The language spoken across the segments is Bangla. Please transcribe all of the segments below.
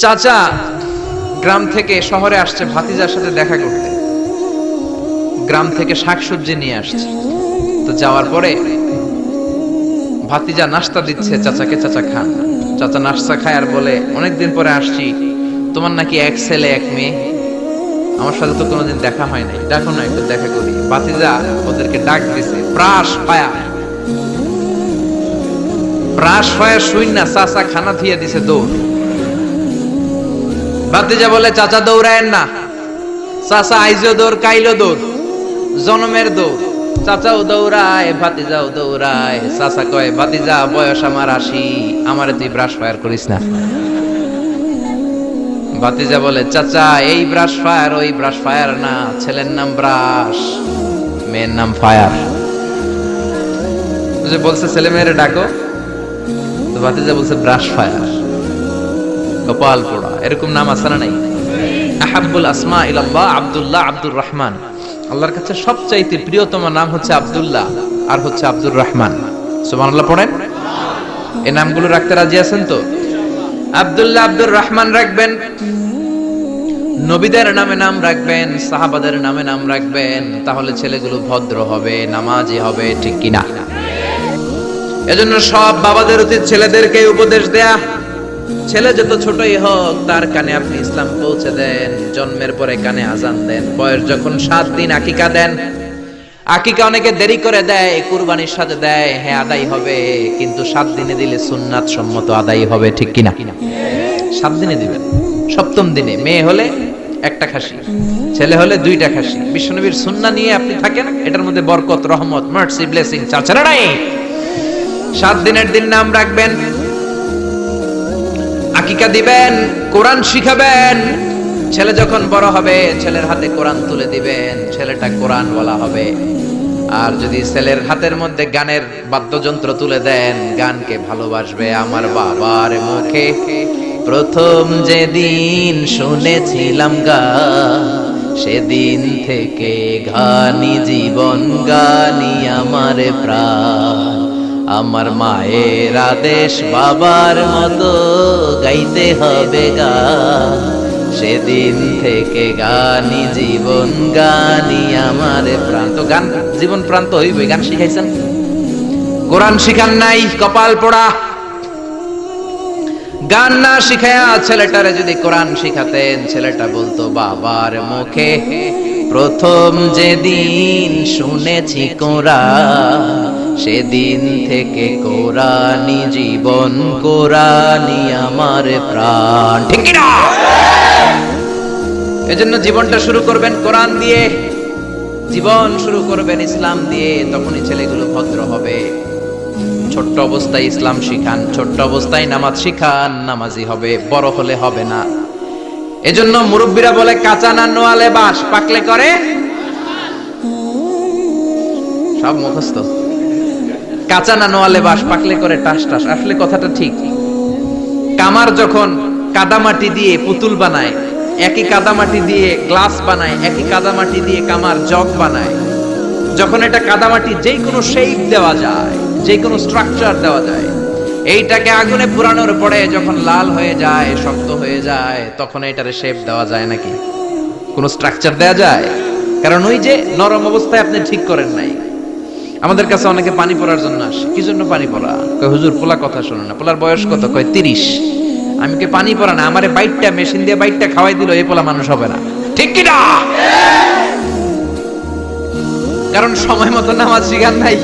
চাচা গ্রাম থেকে শহরে আসছে ভাতিজার সাথে দেখা করতে। গ্রাম থেকে শাকসবজি নিয়ে আসছে। তো যাওয়ার পরে ভাতিজা নাস্তা দিচ্ছে চাচাকে, চাচা খান। চাচা নাস্তা খায় আর বলে, অনেকদিন পরে আসছি, তোমার নাকি এক ছেলে এক মেয়ে, আমার সাথে তো কোনোদিন দেখা হয় নাই, ডাকো না একটু দেখা করি। ভাতিজা ওদেরকে ডাক দিছে, ব্রাশ ফায়া ব্রাশ ফায়া শুই না, চাচা খানা থিয়ে দিছে দৌড়। ভাতিজা বলে, চাচা দৌড়ায়েন না, চাচা আইজো দৌড় কাইলো দৌড়, জনমের দৌড়। চাচাও দৌড়ায়, ভাতিজাও দৌড়ায়। চাচা কয়, ভাতিজা বয়স আমার 80, আমারে তুই ব্রাশ ফায়ার করিস না। ভাতিজা বলে, চাচা এই ব্রাশ ফায়ার ওই ব্রাশ ফায়ার না, ছেলের নাম ব্রাশ, মেয়ের নাম ফায়ার। যে বলছে ছেলে মেয়েরে ডাকো, তো ভাতিজা বলছে ব্রাশ ফায়ার। কপাল পোড়া, এরকম নাম আছে না নাই? আহাব্বুল আসমা ইলাল্লাহ আব্দুল্লাহ, আব্দুর রহমান। আল্লাহর কাছে সবচাইতে প্রিয়তম নাম হচ্ছে আব্দুল্লাহ আর হচ্ছে আব্দুর রহমান। সুবহানাল্লাহ পড়েন। এই নামগুলো রাখতে রাজি আছেন তো? আব্দুল্লাহ আব্দুর রহমান রাখবেন, নবীদের নামে নাম রাখবেন, সাহাবাদের নামে নাম রাখবেন, তাহলে ছেলেগুলো ভদ্র হবে, নামাজি হবে, ঠিক কিনা? এজন্য সব বাবাদের উচিত ছেলেদেরকে উপদেশ দেয়া। ছেলে যত ছোটই হোক, তার কানে আপনি ইসলাম পৌঁছে দেন। জন্মের পরে কানে আজান দেন। বয়স যখন 7 দিন আকিকা দেন। আকিকা অনেকে দেরি করে দেয়, কুরবানির সাথে দেয়, হ্যাঁ আদায় হবে, কিন্তু 7 দিনে দিলে সুন্নাত সম্মত আদায় হবে, ঠিক কিনা? 7 দিনে দিবেন। 7ম দিনে মেয়ে হলে 1টা খাসি, ছেলে হলে 2টা খাসি। বিশ্বনবীর সুন্নাহ নিয়ে আপনি থাকেন, এটার মধ্যে বরকত, রহমত, মার্সি, ব্লেসিং চাচা নাই। 7 দিনের দিন নাম রাখবেন, আকিকা দিবেন, কোরআন শিখাবেন। ছেলে যখন বড় হবে, ছেলের হাতে কোরআন তুলে দিবেন, ছেলেটা কোরআন বলা হবে। আর যদি ছেলের হাতের মধ্যে গানের বাদ্যযন্ত্র তুলে দেন, গানকে ভালোবাসবে। আমার বাবার মুখে প্রথম যেদিন শুনেছিলাম গান, সেদিন থেকে গানি জীবন, গানি আমার প্রাণ। আমার মায়ের আদেশ বাবার মতো গাইতে হবে গান, সেদিন থেকে গানি জীবন, গানি আমার প্রাণ। তো গান জীবন প্রাণ তো হইবে। গান শিখাইছেন, কোরআন শিখান নাই, কপাল পোড়া। গান না শিখায়া ছেলেটারে যদি কোরআন শিখাতেন, ছেলেটা বলতো, বাবার মুখে প্রথম যেদিন শুনেছি কোরআন, সেদিন থেকে কোরআনি জীবন, কোরআনি আমার প্রাণ, ঠিক কি না? এজন্য জীবনটা শুরু করবেন কোরআন দিয়ে, জীবন শুরু করবেন ইসলাম দিয়ে, তখনই ছেলেগুলো ভদ্র হবে। ছোট্ট অবস্থায় ইসলাম শিখান, ছোট্ট অবস্থায় নামাজ শিখান, নামাজি হবে। বড় হলে হবে না। এজন্য মুরব্বীরা বলে, কাঁচা না নোয়ালে বাস, পাকলে করে সব মুখস্থ। কাঁচা না নোয়ালে বাস, পাকলে করে টাস টাস। আসলে কথাটা ঠিক। কামার যখন কাদামাটি দিয়ে পুতুল বানায়, একই কাদামাটি দিয়ে গ্লাস বানায়, একই কাদামাটি দিয়ে কামার জগ বানায়। যখন এটা কাদামাটি যেই কোনো শেপ দেওয়া যায়, যে কোনো স্ট্রাকচার দেওয়া যায়, এইটাকে আগুনে পুরানোর পরে যখন লাল হয়ে যায়, শক্ত হয়ে যায়, তখন এটারে শেপ দেওয়া যায় নাকি? কোনো স্ট্রাকচার দেওয়া যায়? কারণ ওই যে নরম অবস্থায় আপনি ঠিক করেন নাই। আমাদের কাছে অনেকে পানি পড়ার জন্য আসে। কি জন্য পানি পড়া? কয় হুজুর পোলা কথা শোনে না। পোলার বয়স কত? কয় 30। আমি কে পানি পড়া না, আমারে বাইটটা মেশিন দিয়ে বাইটটা খাওয়াই দিল, এই পোলা মানুষ হবে না, ঠিক কি না? কারণ সময় মতো নামাজ শিখান নাই।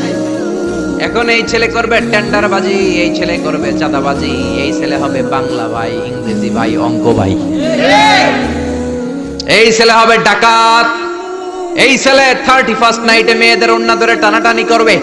এখন এই ছেলে করবে টেন্ডারবাজি, এই ছেলে করবে চাঁদাবাজি, এই ছেলে হবে বাংলা ভাই, ইংরেজি ভাই, অঙ্ক ভাই, এই ছেলে হবে ডাকাত, এই ছেলে 31st নাইটে মেয়েদের ওন্না ধরে টানাটানি করবে।